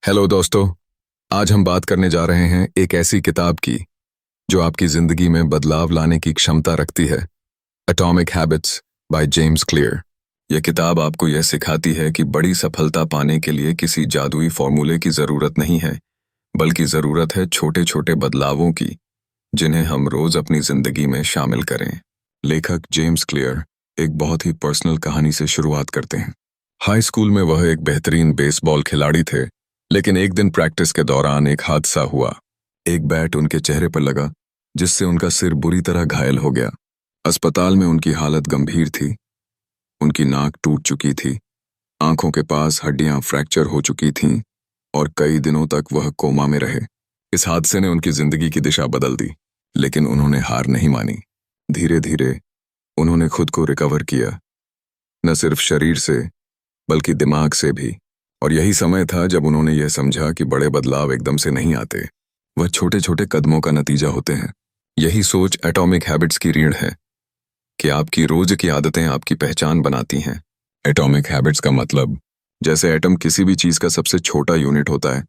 Hello दोस्तों। आज हम बात करने जा रहे हैं एक ऐसी किताब की जो आपकी जिंदगी में बदलाव लाने की क्षमता रखती है। Atomic habits by James clear. यह किताब आपको यह सिखाती है कि बड़ी सफलता पाने के लिए किसी जादुई फॉर्मूले की जरूरत नहीं है, बल्कि जरूरत है छोटे छोटे बदलावों की, जिन्हें हम रोज अपनी जिंदगी में शामिल करें। लेखक जेम्स क्लियर एक बहुत ही पर्सनल कहानी से शुरुआत करते हैं। हाई स्कूल में वह एक बेहतरीन बेसबॉल खिलाड़ी थे, लेकिन एक दिन प्रैक्टिस के दौरान एक हादसा हुआ। एक बैट उनके चेहरे पर लगा, जिससे उनका सिर बुरी तरह घायल हो गया। अस्पताल में उनकी हालत गंभीर थी। उनकी नाक टूट चुकी थी, आंखों के पास हड्डियां फ्रैक्चर हो चुकी थीं और कई दिनों तक वह कोमा में रहे। इस हादसे ने उनकी जिंदगी की दिशा बदल दी, लेकिन उन्होंने हार नहीं मानी। धीरे धीरे उन्होंने खुद को रिकवर किया, न सिर्फ शरीर से बल्कि दिमाग से भी। और यही समय था जब उन्होंने यह समझा कि बड़े बदलाव एकदम से नहीं आते, वह छोटे छोटे कदमों का नतीजा होते हैं। यही सोच एटॉमिक हैबिट्स की रीढ़ है कि आपकी रोज की आदतें आपकी पहचान बनाती हैं। एटॉमिक हैबिट्स का मतलब, जैसे एटम किसी भी चीज का सबसे छोटा यूनिट होता है,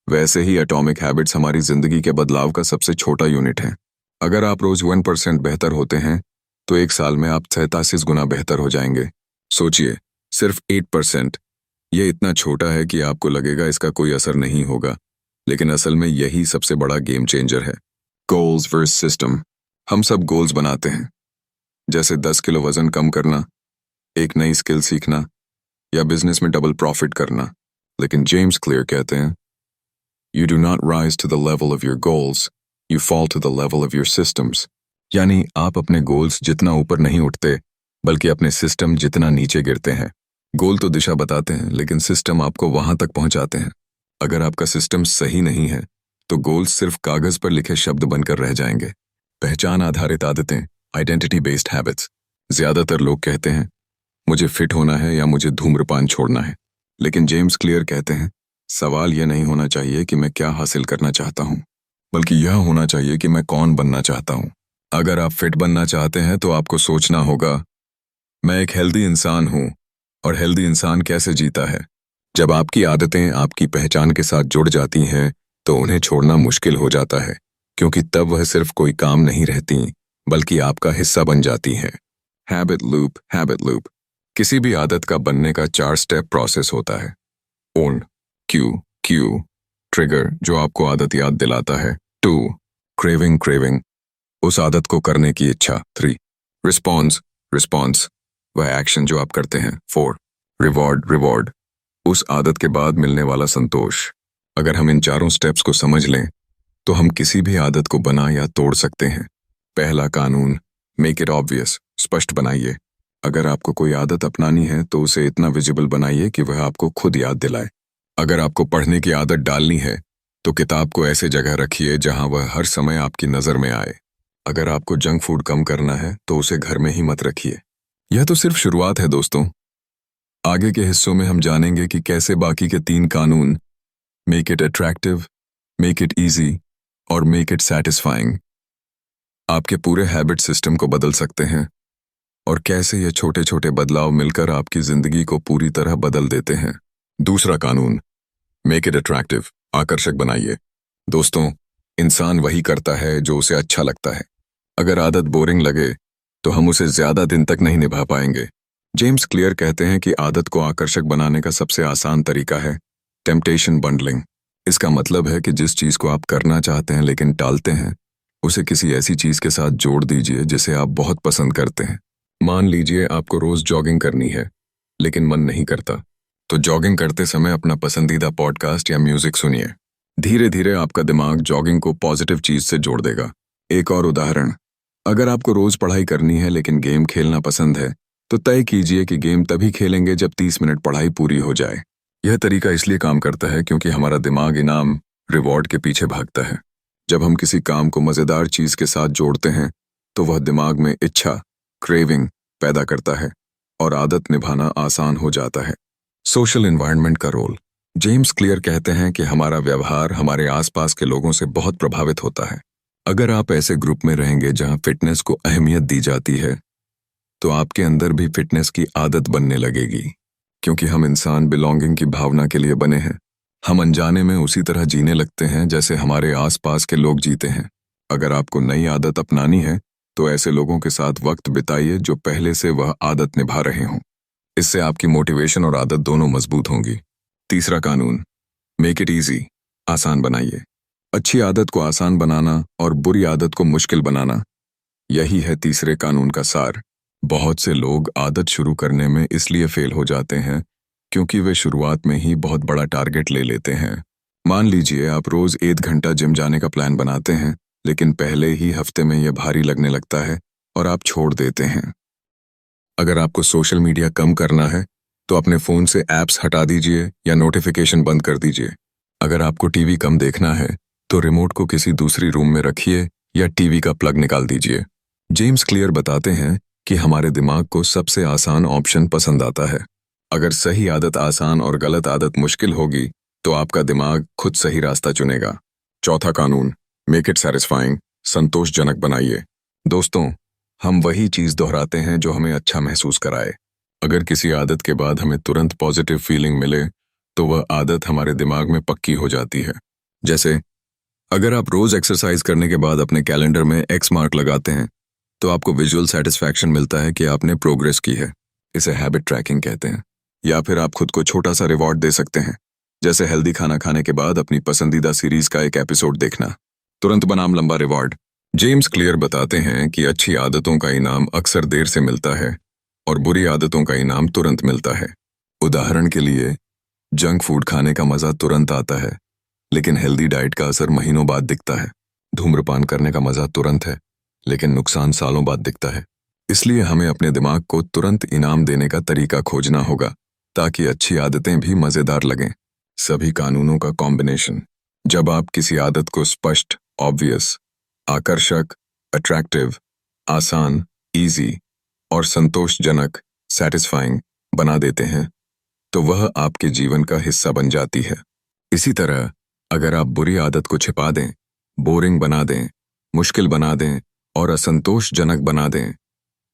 वैसे ही एटॉमिक हैबिट्स हमारी जिंदगी के बदलाव का सबसे छोटा यूनिट है। अगर आप रोज 1% बेहतर होते हैं तो एक साल में आप 87 गुना बेहतर हो जाएंगे। सोचिए, सिर्फ 8%। ये इतना छोटा है कि आपको लगेगा इसका कोई असर नहीं होगा, लेकिन असल में यही सबसे बड़ा गेम चेंजर है। Goals versus system. हम सब गोल्स बनाते हैं, जैसे 10 किलो वजन कम करना, एक नई स्किल सीखना या बिजनेस में डबल प्रॉफिट करना। लेकिन जेम्स क्लियर कहते हैं, you do not rise to the level of your goals, you fall to the level of your systems. यानी आप अपने गोल्स जितना ऊपर नहीं उठते, बल्कि अपने सिस्टम जितना नीचे गिरते हैं। गोल तो दिशा बताते हैं, लेकिन सिस्टम आपको वहां तक पहुंचाते हैं। अगर आपका सिस्टम सही नहीं है तो गोल्स सिर्फ कागज पर लिखे शब्द बनकर रह जाएंगे। पहचान आधारित आदतें, आइडेंटिटी बेस्ड हैबिट्स। ज्यादातर लोग कहते हैं, मुझे फिट होना है या मुझे धूम्रपान छोड़ना है। लेकिन जेम्स क्लियर कहते हैं, सवाल यह नहीं होना चाहिए कि मैं क्या हासिल करना चाहता हूं, बल्कि यह होना चाहिए कि मैं कौन बनना चाहता हूं। अगर आप फिट बनना चाहते हैं तो आपको सोचना होगा, मैं एक हेल्दी इंसान हूं, और हेल्दी इंसान कैसे जीता है। जब आपकी आदतें आपकी पहचान के साथ जुड़ जाती हैं तो उन्हें छोड़ना मुश्किल हो जाता है, क्योंकि तब वह सिर्फ कोई काम नहीं रहती, बल्कि आपका हिस्सा बन जाती हैं। Habit loop. हैबिट लूप किसी भी आदत का बनने का 4 स्टेप प्रोसेस होता है। ओन, क्यू ट्रिगर, जो आपको आदत याद दिलाता है। 2 क्रेविंग, उस आदत को करने की इच्छा। 3 रिस्पॉन्स, वह एक्शन जो आप करते हैं। 4 रिवॉर्ड, उस आदत के बाद मिलने वाला संतोष। अगर हम इन चारों स्टेप्स को समझ लें तो हम किसी भी आदत को बना या तोड़ सकते हैं। पहला कानून, मेक इट ऑब्वियस, स्पष्ट बनाइए। अगर आपको कोई आदत अपनानी है तो उसे इतना विजिबल बनाइए कि वह आपको खुद याद दिलाए। अगर आपको पढ़ने की आदत डालनी है तो किताब को ऐसे जगह रखिए जहां वह हर समय आपकी नजर में आए। अगर आपको जंक फूड कम करना है तो उसे घर में ही मत रखिए। यह तो सिर्फ शुरुआत है दोस्तों। आगे के हिस्सों में हम जानेंगे कि कैसे बाकी के 3 कानून, make it attractive, make it easy और मेक इट सैटिस्फाइंग, आपके पूरे हैबिट सिस्टम को बदल सकते हैं, और कैसे ये छोटे छोटे बदलाव मिलकर आपकी जिंदगी को पूरी तरह बदल देते हैं। दूसरा कानून, मेक इट अट्रैक्टिव, आकर्षक बनाइए। दोस्तों, इंसान वही करता है जो उसे अच्छा लगता है। अगर आदत बोरिंग लगे तो हम उसे ज्यादा दिन तक नहीं निभा पाएंगे। जेम्स क्लियर कहते हैं कि आदत को आकर्षक बनाने का सबसे आसान तरीका है टेम्पटेशन बंडलिंग। इसका मतलब है कि जिस चीज को आप करना चाहते हैं लेकिन टालते हैं, उसे किसी ऐसी चीज के साथ जोड़ दीजिए जिसे आप बहुत पसंद करते हैं। मान लीजिए आपको रोज जॉगिंग करनी है, लेकिन मन नहीं करता, तो जॉगिंग करते समय अपना पसंदीदा पॉडकास्ट या म्यूजिक सुनिए। धीरे धीरे आपका दिमाग जॉगिंग को पॉजिटिव चीज से जोड़ देगा। एक और उदाहरण, अगर आपको रोज पढ़ाई करनी है लेकिन गेम खेलना पसंद है, तो तय कीजिए कि गेम तभी खेलेंगे जब 30 मिनट पढ़ाई पूरी हो जाए। यह तरीका इसलिए काम करता है क्योंकि हमारा दिमाग इनाम, रिवॉर्ड के पीछे भागता है। जब हम किसी काम को मजेदार चीज के साथ जोड़ते हैं तो वह दिमाग में इच्छा, क्रेविंग पैदा करता है और आदत निभाना आसान हो जाता है। सोशल एनवायरनमेंट का रोल। जेम्स क्लियर कहते हैं कि हमारा व्यवहार हमारे आसपास के लोगों से बहुत प्रभावित होता है। अगर आप ऐसे ग्रुप में रहेंगे जहां फिटनेस को अहमियत दी जाती है, तो आपके अंदर भी फिटनेस की आदत बनने लगेगी, क्योंकि हम इंसान बिलोंगिंग की भावना के लिए बने हैं। हम अनजाने में उसी तरह जीने लगते हैं जैसे हमारे आसपास के लोग जीते हैं। अगर आपको नई आदत अपनानी है तो ऐसे लोगों के साथ वक्त बिताइए जो पहले से वह आदत निभा रहे हों। इससे आपकी मोटिवेशन और आदत दोनों मजबूत होंगी। तीसरा कानून, मेक इट ईजी, आसान बनाइए। अच्छी आदत को आसान बनाना और बुरी आदत को मुश्किल बनाना, यही है तीसरे कानून का सार। बहुत से लोग आदत शुरू करने में इसलिए फेल हो जाते हैं क्योंकि वे शुरुआत में ही बहुत बड़ा टारगेट ले लेते हैं। मान लीजिए आप रोज 1 घंटा जिम जाने का प्लान बनाते हैं, लेकिन पहले ही हफ्ते में यह भारी लगने लगता है और आप छोड़ देते हैं। अगर आपको सोशल मीडिया कम करना है तो अपने फ़ोन से ऐप्स हटा दीजिए या नोटिफिकेशन बंद कर दीजिए। अगर आपको टीवी कम देखना है तो रिमोट को किसी दूसरी रूम में रखिए या टीवी का प्लग निकाल दीजिए। जेम्स क्लियर बताते हैं कि हमारे दिमाग को सबसे आसान ऑप्शन पसंद आता है। अगर सही आदत आसान और गलत आदत मुश्किल होगी तो आपका दिमाग खुद सही रास्ता चुनेगा। चौथा कानून, मेक इट सैटिस्फाइंग, संतोषजनक बनाइए। दोस्तों, हम वही चीज़ दोहराते हैं जो हमें अच्छा महसूस कराए। अगर किसी आदत के बाद हमें तुरंत पॉजिटिव फीलिंग मिले तो वह आदत हमारे दिमाग में पक्की हो जाती है। जैसे अगर आप रोज एक्सरसाइज करने के बाद अपने कैलेंडर में एक्स मार्क लगाते हैं तो आपको विजुअल सेटिस्फैक्शन मिलता है कि आपने प्रोग्रेस की है। इसे हैबिट ट्रैकिंग कहते हैं। या फिर आप खुद को छोटा सा रिवॉर्ड दे सकते हैं, जैसे हेल्दी खाना खाने के बाद अपनी पसंदीदा सीरीज का एक एपिसोड देखना। तुरंत बनाम लंबा रिवॉर्ड। जेम्स क्लियर बताते हैं कि अच्छी आदतों का इनाम अक्सर देर से मिलता है और बुरी आदतों का इनाम तुरंत मिलता है। उदाहरण के लिए, जंक फूड खाने का मजा तुरंत आता है, लेकिन हेल्दी डाइट का असर महीनों बाद दिखता है। धूम्रपान करने का मजा तुरंत है, लेकिन नुकसान सालों बाद दिखता है। इसलिए हमें अपने दिमाग को तुरंत इनाम देने का तरीका खोजना होगा ताकि अच्छी आदतें भी मजेदार लगें। सभी कानूनों का कॉम्बिनेशन। जब आप किसी आदत को स्पष्ट, ऑब्वियस, आकर्षक, अट्रैक्टिव, आसान, इजी और संतोषजनक, सैटिस्फाइंग बना देते हैं तो वह आपके जीवन का हिस्सा बन जाती है। इसी तरह अगर आप बुरी आदत को छिपा दें, बोरिंग बना दें, मुश्किल बना दें और असंतोषजनक बना दें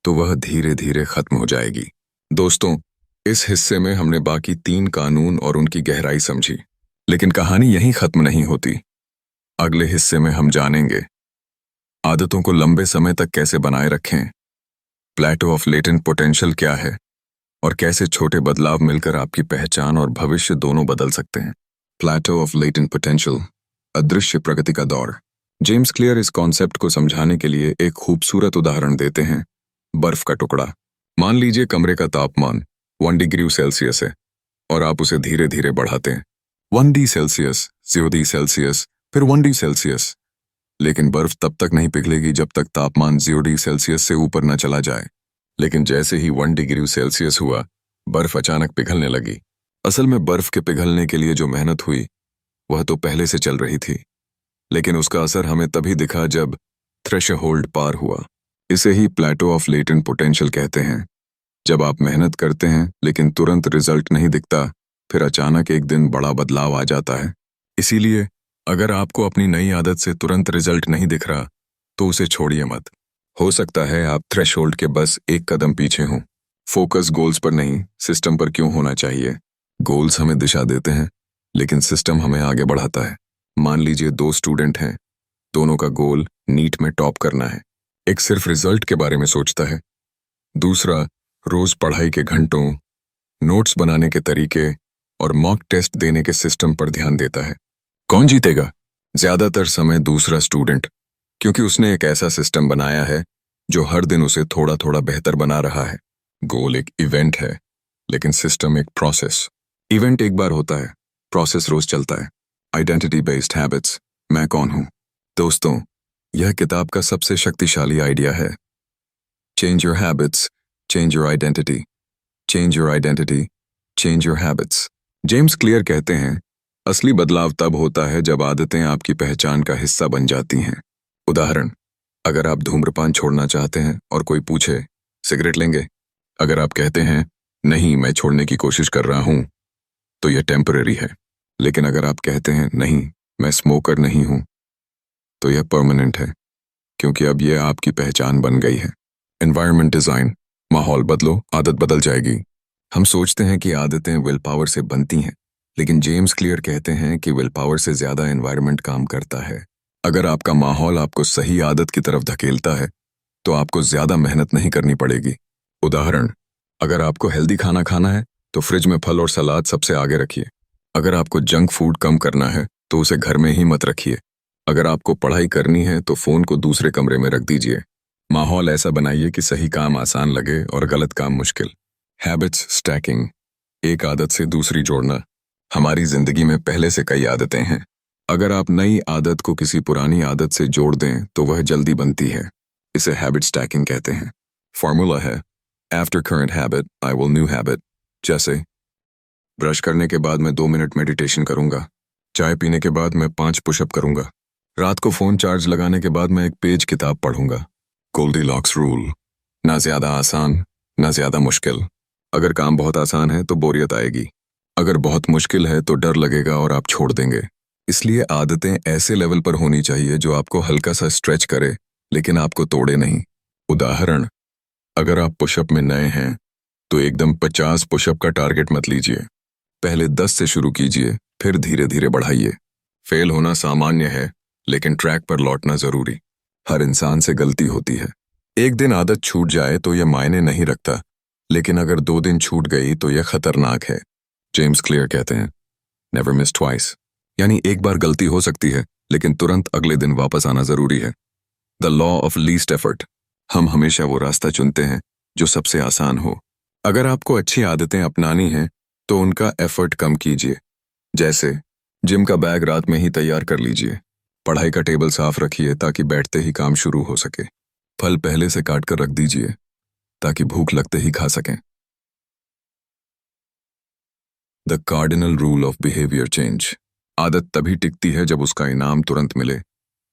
तो वह धीरे धीरे खत्म हो जाएगी। दोस्तों, इस हिस्से में हमने बाकी 3 कानून और उनकी गहराई समझी, लेकिन कहानी यहीं खत्म नहीं होती। अगले हिस्से में हम जानेंगे आदतों को लंबे समय तक कैसे बनाए रखें, प्लेटो ऑफ लेटेंट पोटेंशियल क्या है और कैसे छोटे बदलाव मिलकर आपकी पहचान और भविष्य दोनों बदल सकते हैं। प्लेटो ऑफ लेटेंट पोटेंशियल, अदृश्य प्रगति का दौर। जेम्स क्लियर इस कॉन्सेप्ट को समझाने के लिए एक खूबसूरत उदाहरण देते हैं। बर्फ का टुकड़ा। मान लीजिए कमरे का तापमान 1 डिग्री सेल्सियस है और आप उसे धीरे धीरे बढ़ाते हैं। 1 डी सेल्सियस, 0 डी सेल्सियस, फिर 1 डी सेल्सियस। लेकिन बर्फ तब तक नहीं पिघलेगी जब तक तापमान 0 डी सेल्सियस से ऊपर न चला जाए। लेकिन जैसे ही 1 डिग्री सेल्सियस हुआ, बर्फ अचानक पिघलने लगी। असल में बर्फ के पिघलने के लिए जो मेहनत हुई वह तो पहले से चल रही थी, लेकिन उसका असर हमें तभी दिखा जब थ्रेशोल्ड पार हुआ। इसे ही प्लेटो ऑफ लेटेंट पोटेंशियल कहते हैं। जब आप मेहनत करते हैं लेकिन तुरंत रिजल्ट नहीं दिखता, फिर अचानक एक दिन बड़ा बदलाव आ जाता है। इसीलिए अगर आपको अपनी नई आदत से तुरंत रिजल्ट नहीं दिख रहा तो उसे छोड़िए मत। हो सकता है आप थ्रेशोल्ड के बस एक कदम पीछे हों। फोकस गोल्स पर नहीं, सिस्टम पर क्यों होना चाहिए। गोल्स हमें दिशा देते हैं, लेकिन सिस्टम हमें आगे बढ़ाता है। मान लीजिए 2 स्टूडेंट हैं, दोनों का गोल नीट में टॉप करना है। एक सिर्फ रिजल्ट के बारे में सोचता है, दूसरा रोज पढ़ाई के घंटों, नोट्स बनाने के तरीके और मॉक टेस्ट देने के सिस्टम पर ध्यान देता है। कौन जीतेगा? ज्यादातर समय दूसरा स्टूडेंट, क्योंकि उसने एक ऐसा सिस्टम बनाया है जो हर दिन उसे थोड़ा थोड़ा बेहतर बना रहा है। गोल एक इवेंट है, लेकिन सिस्टम एक प्रोसेस। इवेंट एक बार होता है, प्रोसेस रोज चलता है। आइडेंटिटी बेस्ड हैबिट्स, मैं कौन हूं? दोस्तों, यह किताब का सबसे शक्तिशाली आइडिया है। Change your habits, change your identity, change your identity, change your habits. James Clear कहते हैं, असली बदलाव तब होता है जब आदतें आपकी पहचान का हिस्सा बन जाती हैं। उदाहरण, अगर आप धूम्रपान छोड़ना चाहते हैं और कोई पूछे, सिगरेट लेंगे? अगर आप कहते हैं, नहीं, मैं छोड़ने की कोशिश कर रहा हूं, तो यह टेम्पररी है। लेकिन अगर आप कहते हैं, नहीं, मैं स्मोकर नहीं हूं, तो यह परमानेंट है, क्योंकि अब यह आपकी पहचान बन गई है। एनवायरनमेंट डिजाइन, माहौल बदलो, आदत बदल जाएगी। हम सोचते हैं कि आदतें विल पावर से बनती हैं, लेकिन जेम्स क्लियर कहते हैं कि विल पावर से ज्यादा एनवायरनमेंट काम करता है। अगर आपका माहौल आपको सही आदत की तरफ धकेलता है तो आपको ज्यादा मेहनत नहीं करनी पड़ेगी। उदाहरण, अगर आपको हेल्दी खाना खाना है तो फ्रिज में फल और सलाद सबसे आगे रखिए। अगर आपको जंक फूड कम करना है तो उसे घर में ही मत रखिए। अगर आपको पढ़ाई करनी है तो फोन को दूसरे कमरे में रख दीजिए। माहौल ऐसा बनाइए कि सही काम आसान लगे और गलत काम मुश्किल। हैबिट्स स्टैकिंग, एक आदत से दूसरी जोड़ना। हमारी जिंदगी में पहले से कई आदतें हैं। अगर आप नई आदत को किसी पुरानी आदत से जोड़ दें तो वह जल्दी बनती है। इसे हैबिट स्टैकिंग कहते हैं। फॉर्मूला है after current habit I will new habit. जैसे ब्रश करने के बाद मैं 2 मिनट मेडिटेशन करूंगा, चाय पीने के बाद मैं 5 पुशअप करूंगा, रात को फोन चार्ज लगाने के बाद मैं एक पेज किताब पढ़ूंगा। गोल्डीलॉक्स रूल, ना ज्यादा आसान ना ज्यादा मुश्किल। अगर काम बहुत आसान है तो बोरियत आएगी, अगर बहुत मुश्किल है तो डर लगेगा और आप छोड़ देंगे। इसलिए आदतें ऐसे लेवल पर होनी चाहिए जो आपको हल्का सा स्ट्रेच करे लेकिन आपको तोड़े नहीं। उदाहरण, अगर आप पुशअप में नए हैं तो एकदम 50 पुशअप का टारगेट मत लीजिए। पहले 10 से शुरू कीजिए, फिर धीरे धीरे बढ़ाइए। फेल होना सामान्य है लेकिन ट्रैक पर लौटना जरूरी। हर इंसान से गलती होती है। एक दिन आदत छूट जाए तो यह मायने नहीं रखता, लेकिन अगर 2 दिन छूट गई तो यह खतरनाक है। जेम्स क्लियर कहते हैं नेवर मिस ट्वाइस, यानी एक बार गलती हो सकती है लेकिन तुरंत अगले दिन वापस आना जरूरी है। The law of least effort, हम हमेशा वो रास्ता चुनते हैं जो सबसे आसान हो। अगर आपको अच्छी आदतें अपनानी हैं तो उनका एफर्ट कम कीजिए। जैसे जिम का बैग रात में ही तैयार कर लीजिए, पढ़ाई का टेबल साफ रखिए ताकि बैठते ही काम शुरू हो सके, फल पहले से काट कर रख दीजिए ताकि भूख लगते ही खा सकें। The cardinal rule of behaviour change, आदत तभी टिकती है जब उसका इनाम तुरंत मिले,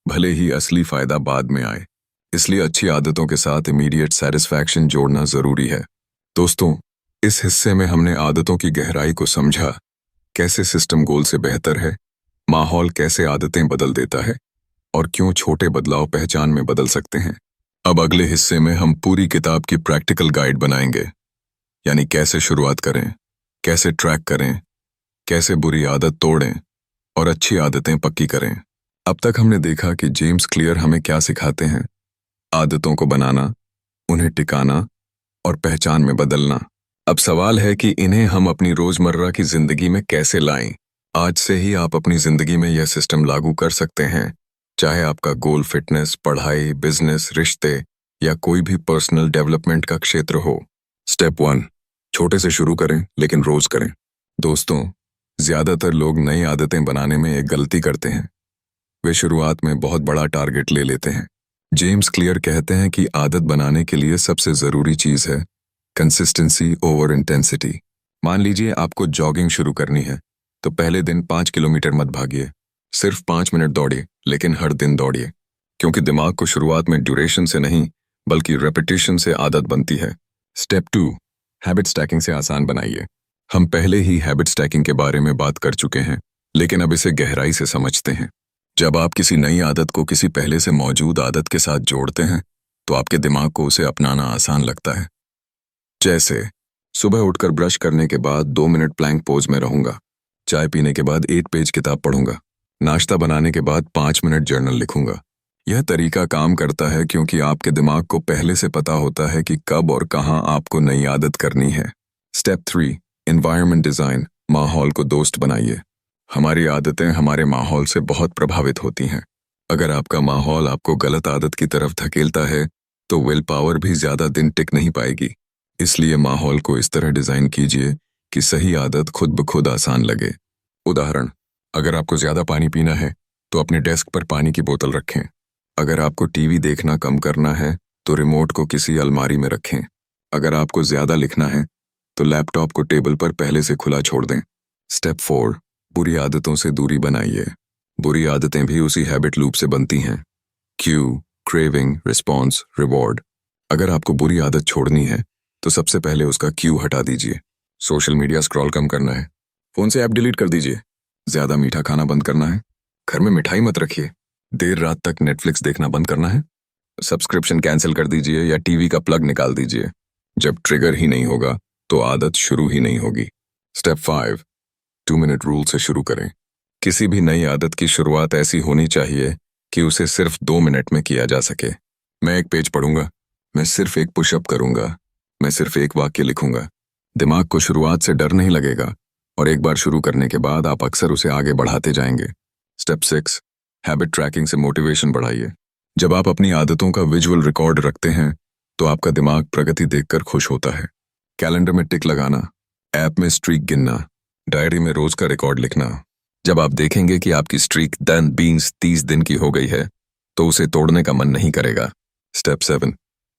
भले ही असली फायदा बाद में आए। इसलिए अच्छी आदतों के साथ इमीडिएट सेटिस्फैक्शन जोड़ना जरूरी है। दोस्तों, इस हिस्से में हमने आदतों की गहराई को समझा, कैसे सिस्टम गोल से बेहतर है, माहौल कैसे आदतें बदल देता है और क्यों छोटे बदलाव पहचान में बदल सकते हैं। अब अगले हिस्से में हम पूरी किताब की प्रैक्टिकल गाइड बनाएंगे, यानी कैसे शुरुआत करें, कैसे ट्रैक करें, कैसे बुरी आदत तोड़ें और अच्छी आदतें पक्की करें। अब तक हमने देखा कि जेम्स क्लियर हमें क्या सिखाते हैं, आदतों को बनाना, उन्हें टिकाना और पहचान में बदलना। अब सवाल है कि इन्हें हम अपनी रोजमर्रा की जिंदगी में कैसे लाएं। आज से ही आप अपनी जिंदगी में यह सिस्टम लागू कर सकते हैं, चाहे आपका गोल फिटनेस, पढ़ाई, बिजनेस, रिश्ते या कोई भी पर्सनल डेवलपमेंट का क्षेत्र हो। स्टेप 1, छोटे से शुरू करें लेकिन रोज करें। दोस्तों, ज्यादातर लोग नई आदतें बनाने में एक गलती करते हैं, वे शुरुआत में बहुत बड़ा टारगेट ले लेते हैं। जेम्स क्लियर कहते हैं कि आदत बनाने के लिए सबसे जरूरी चीज है कंसिस्टेंसी ओवर इंटेंसिटी। मान लीजिए आपको जॉगिंग शुरू करनी है तो पहले दिन 5 किलोमीटर मत भागिए, सिर्फ 5 मिनट दौड़िए, लेकिन हर दिन दौड़िए, क्योंकि दिमाग को शुरुआत में ड्यूरेशन से नहीं बल्कि रेपिटेशन से आदत बनती है। स्टेप 2, हैबिट स्टैकिंग से आसान बनाइए। हम पहले ही हैबिट स्टैकिंग के बारे में बात कर चुके हैं, लेकिन अब इसे गहराई से समझते हैं। जब आप किसी नई आदत को किसी पहले से मौजूद आदत के साथ जोड़ते हैं तो आपके दिमाग को उसे अपनाना आसान लगता है। जैसे सुबह उठकर ब्रश करने के बाद 2 मिनट प्लैंक पोज में रहूंगा, चाय पीने के बाद 8 पेज किताब पढ़ूंगा, नाश्ता बनाने के बाद 5 मिनट जर्नल लिखूंगा। यह तरीका काम करता है क्योंकि आपके दिमाग को पहले से पता होता है कि कब और कहां आपको नई आदत करनी है। स्टेप 3, एनवायरनमेंट डिजाइन, माहौल को दोस्त बनाइए। हमारी आदतें हमारे माहौल से बहुत प्रभावित होती हैं। अगर आपका माहौल आपको गलत आदत की तरफ धकेलता है तो विल पावर भी ज्यादा दिन टिक नहीं पाएगी। इसलिए माहौल को इस तरह डिजाइन कीजिए कि सही आदत खुद ब खुद आसान लगे। उदाहरण, अगर आपको ज्यादा पानी पीना है तो अपने डेस्क पर पानी की बोतल रखें। अगर आपको टीवी देखना कम करना है तो रिमोट को किसी अलमारी में रखें। अगर आपको ज्यादा लिखना है तो लैपटॉप को टेबल पर पहले से खुला छोड़ दें। स्टेप 4, बुरी आदतों से दूरी बनाइए। बुरी आदतें भी उसी हैबिट लूप से बनती हैं। Q, craving, response, reward. अगर आपको बुरी आदत छोड़नी है तो सबसे पहले उसका क्यू हटा दीजिए। सोशल मीडिया स्क्रॉल कम करना है, फोन से ऐप डिलीट कर दीजिए। ज्यादा मीठा खाना बंद करना है, घर में मिठाई मत रखिए। देर रात तक नेटफ्लिक्स देखना बंद करना है, सब्सक्रिप्शन कैंसिल कर दीजिए या टीवी का प्लग निकाल दीजिए। जब ट्रिगर ही नहीं होगा तो आदत शुरू ही नहीं होगी। स्टेप 5, 2 मिनट रूल से शुरू करें। किसी भी नई आदत की शुरुआत ऐसी होनी चाहिए कि उसे सिर्फ 2 मिनट में किया जा सके। मैं एक पेज पढ़ूंगा, मैं सिर्फ एक पुशअप करूंगा, मैं सिर्फ एक वाक्य लिखूंगा। दिमाग को शुरुआत से डर नहीं लगेगा और एक बार शुरू करने के बाद आप अक्सर उसे आगे बढ़ाते जाएंगे। स्टेप 6, हैबिट ट्रैकिंग से मोटिवेशन बढ़ाइए। जब आप अपनी आदतों का विजुअल रिकॉर्ड रखते हैं तो आपका दिमाग प्रगति देखकर खुश होता है। कैलेंडर में टिक लगाना, ऐप में स्ट्रीक गिनना, डायरी में रोज का रिकॉर्ड लिखना। जब आप देखेंगे कि आपकी स्ट्रीक 30 दिन की हो गई है तो उसे तोड़ने का मन नहीं करेगा। स्टेप 7,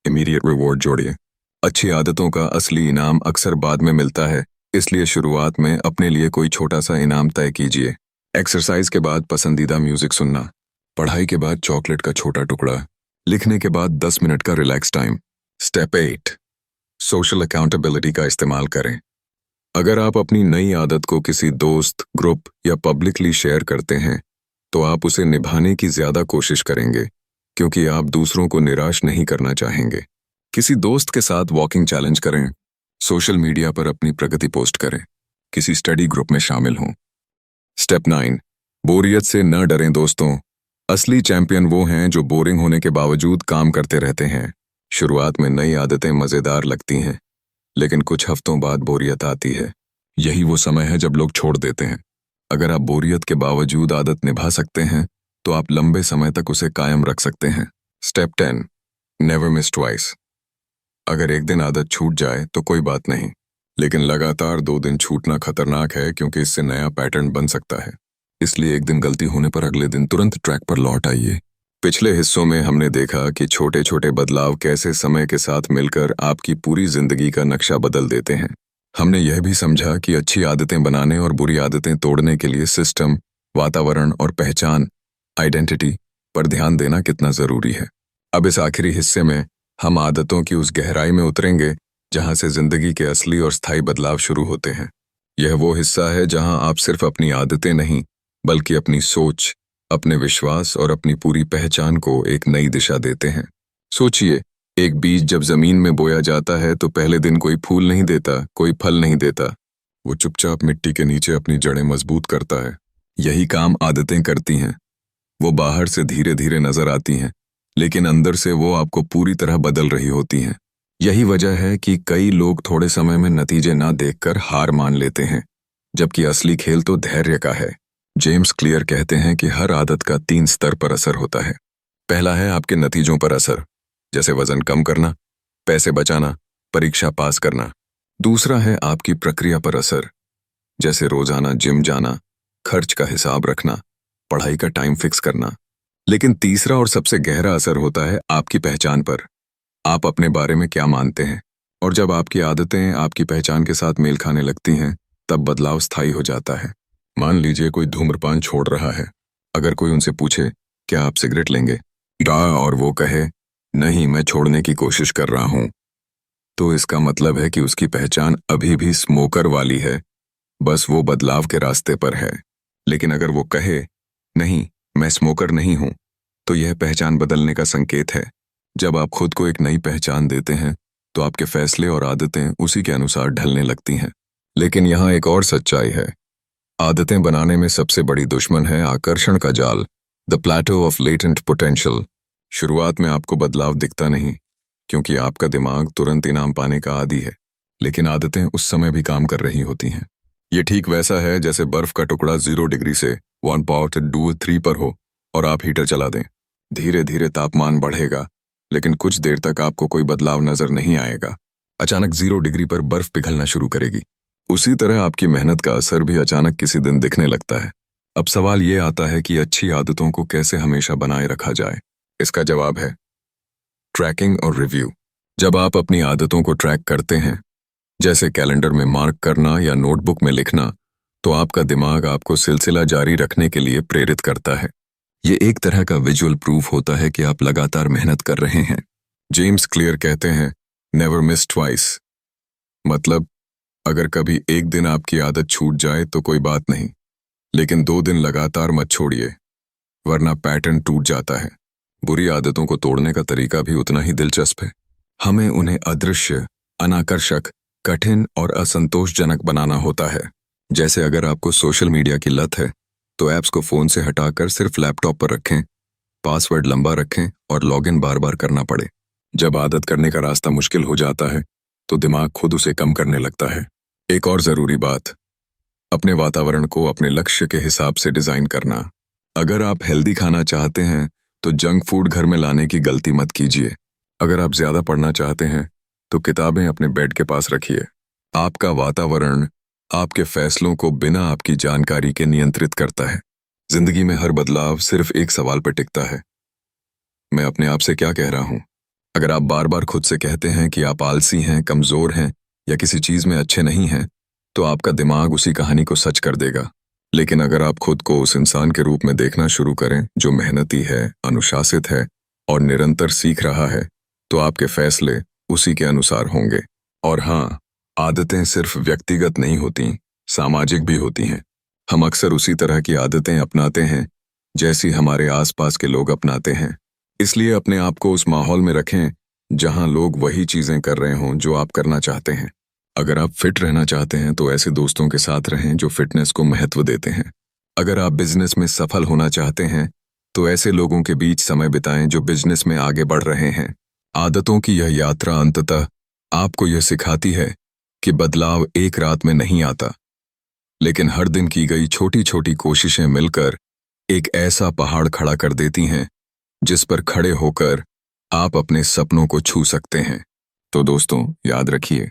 इमीडिएट रिवॉर्ड जोड़िए। अच्छी आदतों का असली इनाम अक्सर बाद में मिलता है, इसलिए शुरुआत में अपने लिए कोई छोटा सा इनाम तय कीजिए। एक्सरसाइज के बाद पसंदीदा म्यूजिक सुनना, पढ़ाई के बाद चॉकलेट का छोटा टुकड़ा, लिखने के बाद 10 मिनट का relax time. Step 8, social accountability का इस्तेमाल करें। अगर आप अपनी नई आदत को किसी दोस्त, ग्रुप या पब्लिकली शेयर करते हैं तो आप उसे निभाने की ज्यादा कोशिश करेंगे, क्योंकि आप दूसरों को निराश नहीं करना चाहेंगे। किसी दोस्त के साथ वॉकिंग चैलेंज करें, सोशल मीडिया पर अपनी प्रगति पोस्ट करें, किसी स्टडी ग्रुप में शामिल हों। स्टेप 9, बोरियत से न डरें दोस्तों। असली चैंपियन वो हैं जो बोरिंग होने के बावजूद काम करते रहते हैं। शुरुआत में नई आदतें मजेदार लगती हैं, लेकिन कुछ हफ्तों बाद बोरियत आती है। यही वो समय है जब लोग छोड़ देते हैं। अगर आप बोरियत के बावजूद आदत निभा सकते हैं तो आप लंबे समय तक उसे कायम रख सकते हैं। Step 10, never miss twice. अगर एक दिन आदत छूट जाए तो कोई बात नहीं, लेकिन लगातार 2 दिन छूटना खतरनाक है, क्योंकि इससे नया पैटर्न बन सकता है। इसलिए एक दिन गलती होने पर अगले दिन तुरंत ट्रैक पर लौट आइए। पिछले हिस्सों में हमने देखा कि छोटे छोटे बदलाव कैसे समय के साथ मिलकर आपकी पूरी जिंदगी का नक्शा बदल देते हैं। हमने यह भी समझा कि अच्छी आदतें बनाने और बुरी आदतें तोड़ने के लिए सिस्टम, वातावरण और पहचान, आइडेंटिटी पर ध्यान देना कितना जरूरी है। अब इस आखिरी हिस्से में हम आदतों की उस गहराई में उतरेंगे जहां से जिंदगी के असली और स्थायी बदलाव शुरू होते हैं। यह वो हिस्सा है जहां आप सिर्फ अपनी आदतें नहीं, बल्कि अपनी सोच, अपने विश्वास और अपनी पूरी पहचान को एक नई दिशा देते हैं। सोचिए, एक बीज जब जमीन में बोया जाता है तो पहले दिन कोई फूल नहीं देता, कोई फल नहीं देता। वो चुपचाप मिट्टी के नीचे अपनी जड़ें मजबूत करता है। यही काम आदतें करती हैं। वो बाहर से धीरे धीरे नजर आती हैं, लेकिन अंदर से वो आपको पूरी तरह बदल रही होती हैं। यही वजह है कि कई लोग थोड़े समय में नतीजे ना देखकर हार मान लेते हैं, जबकि असली खेल तो धैर्य का है। जेम्स क्लियर कहते हैं कि हर आदत का 3 स्तर पर असर होता है। पहला है आपके नतीजों पर असर, जैसे वजन कम करना, पैसे बचाना, परीक्षा पास करना। दूसरा है आपकी प्रक्रिया पर असर, जैसे रोजाना जिम जाना, खर्च का हिसाब रखना, पढ़ाई का टाइम फिक्स करना। लेकिन तीसरा और सबसे गहरा असर होता है आपकी पहचान पर। आप अपने बारे में क्या मानते हैं, और जब आपकी आदतें आपकी पहचान के साथ मेल खाने लगती हैं, तब बदलाव स्थायी हो जाता है। मान लीजिए कोई धूम्रपान छोड़ रहा है। अगर कोई उनसे पूछे, क्या आप सिगरेट लेंगे, और वो कहे, नहीं, मैं छोड़ने की कोशिश कर रहा हूं, तो इसका मतलब है कि उसकी पहचान अभी भी स्मोकर वाली है, बस वो बदलाव के रास्ते पर है। लेकिन अगर वो कहे, नहीं, मैं स्मोकर नहीं हूं, तो यह पहचान बदलने का संकेत है। जब आप खुद को एक नई पहचान देते हैं तो आपके फैसले और आदतें उसी के अनुसार ढलने लगती हैं। लेकिन यहाँ एक और सच्चाई है। आदतें बनाने में सबसे बड़ी दुश्मन है आकर्षण का जाल, the plateau of latent potential. शुरुआत में आपको बदलाव दिखता नहीं, क्योंकि आपका दिमाग तुरंत इनाम पाने का आदी है, लेकिन आदतें उस समय भी काम कर रही होती हैं। ये ठीक वैसा है जैसे बर्फ का टुकड़ा 0 डिग्री से 1/2 पर हो और आप हीटर चला दें। धीरे धीरे तापमान बढ़ेगा, लेकिन कुछ देर तक आपको कोई बदलाव नजर नहीं आएगा। अचानक 0 डिग्री पर बर्फ पिघलना शुरू करेगी। उसी तरह आपकी मेहनत का असर भी अचानक किसी दिन दिखने लगता है। अब सवाल ये आता है कि अच्छी आदतों को कैसे हमेशा बनाए रखा जाए। इसका जवाब है ट्रैकिंग और रिव्यू। जब आप अपनी आदतों को ट्रैक करते हैं, जैसे कैलेंडर में मार्क करना या नोटबुक में लिखना, तो आपका दिमाग आपको सिलसिला जारी रखने के लिए प्रेरित करता है। ये एक तरह का विजुअल प्रूफ होता है कि आप लगातार मेहनत कर रहे हैं। जेम्स क्लियर कहते हैं, नेवर मिस ट्वाइस। मतलब, अगर कभी एक दिन आपकी आदत छूट जाए तो कोई बात नहीं, लेकिन 2 दिन लगातार मत छोड़िए, वरना पैटर्न टूट जाता है। बुरी आदतों को तोड़ने का तरीका भी उतना ही दिलचस्प है। हमें उन्हें अदृश्य, अनाकर्षक, कठिन और असंतोषजनक बनाना होता है। जैसे अगर आपको सोशल मीडिया की लत है, तो ऐप्स को फ़ोन से हटाकर सिर्फ लैपटॉप पर रखें, पासवर्ड लंबा रखें और लॉगिन बार-बार करना पड़े। जब आदत करने का रास्ता मुश्किल हो जाता है, तो दिमाग खुद उसे कम करने लगता है। एक और ज़रूरी बात, अपने वातावरण को अपने लक्ष्य के हिसाब से डिज़ाइन करना। अगर आप हेल्दी खाना चाहते हैं, तो जंक फूड घर में लाने की गलती मत कीजिए। अगर आप ज़्यादा पढ़ना चाहते हैं, तो किताबें अपने बेड के पास रखिए। आपका वातावरण आपके फैसलों को बिना आपकी जानकारी के नियंत्रित करता है। जिंदगी में हर बदलाव सिर्फ एक सवाल पर टिकता है, मैं अपने आप से क्या कह रहा हूं? अगर आप बार बार खुद से कहते हैं कि आप आलसी हैं, कमजोर हैं या किसी चीज में अच्छे नहीं हैं, तो आपका दिमाग उसी कहानी को सच कर देगा। लेकिन अगर आप खुद को उस इंसान के रूप में देखना शुरू करें जो मेहनती है, अनुशासित है और निरंतर सीख रहा है, तो आपके फैसले उसी के अनुसार होंगे। और हाँ, आदतें सिर्फ व्यक्तिगत नहीं होती, सामाजिक भी होती हैं। हम अक्सर उसी तरह की आदतें अपनाते हैं जैसी हमारे आसपास के लोग अपनाते हैं। इसलिए अपने आप को उस माहौल में रखें जहां लोग वही चीजें कर रहे हों जो आप करना चाहते हैं। अगर आप फिट रहना चाहते हैं तो ऐसे दोस्तों के साथ रहें जो फिटनेस को महत्व देते हैं। अगर आप बिजनेस में सफल होना चाहते हैं तो ऐसे लोगों के बीच समय बिताएं जो बिजनेस में आगे बढ़ रहे हैं। आदतों की यह यात्रा अंततः आपको यह सिखाती है कि बदलाव एक रात में नहीं आता, लेकिन हर दिन की गई छोटी छोटी कोशिशें मिलकर एक ऐसा पहाड़ खड़ा कर देती हैं जिस पर खड़े होकर आप अपने सपनों को छू सकते हैं। तो दोस्तों, याद रखिए,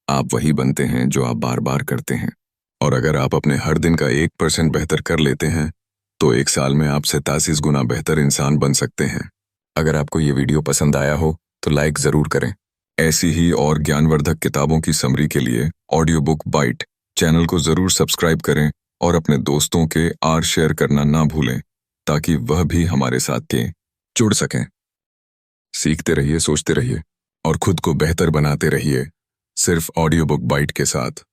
आप वही बनते हैं जो आप बार बार करते हैं। और अगर आप अपने हर दिन का 1% बेहतर कर लेते हैं, तो एक साल में आप 87 गुना बेहतर इंसान बन सकते हैं। अगर आपको ये वीडियो पसंद आया हो तो लाइक ज़रूर करें। ऐसी ही और ज्ञानवर्धक किताबों की समरी के लिए ऑडियो बुक बाइट चैनल को ज़रूर सब्सक्राइब करें और अपने दोस्तों के आर शेयर करना ना भूलें, ताकि वह भी हमारे साथ के जुड़ सकें। सीखते रहिए, सोचते रहिए और खुद को बेहतर बनाते रहिए, सिर्फ ऑडियो बुक बाइट के साथ।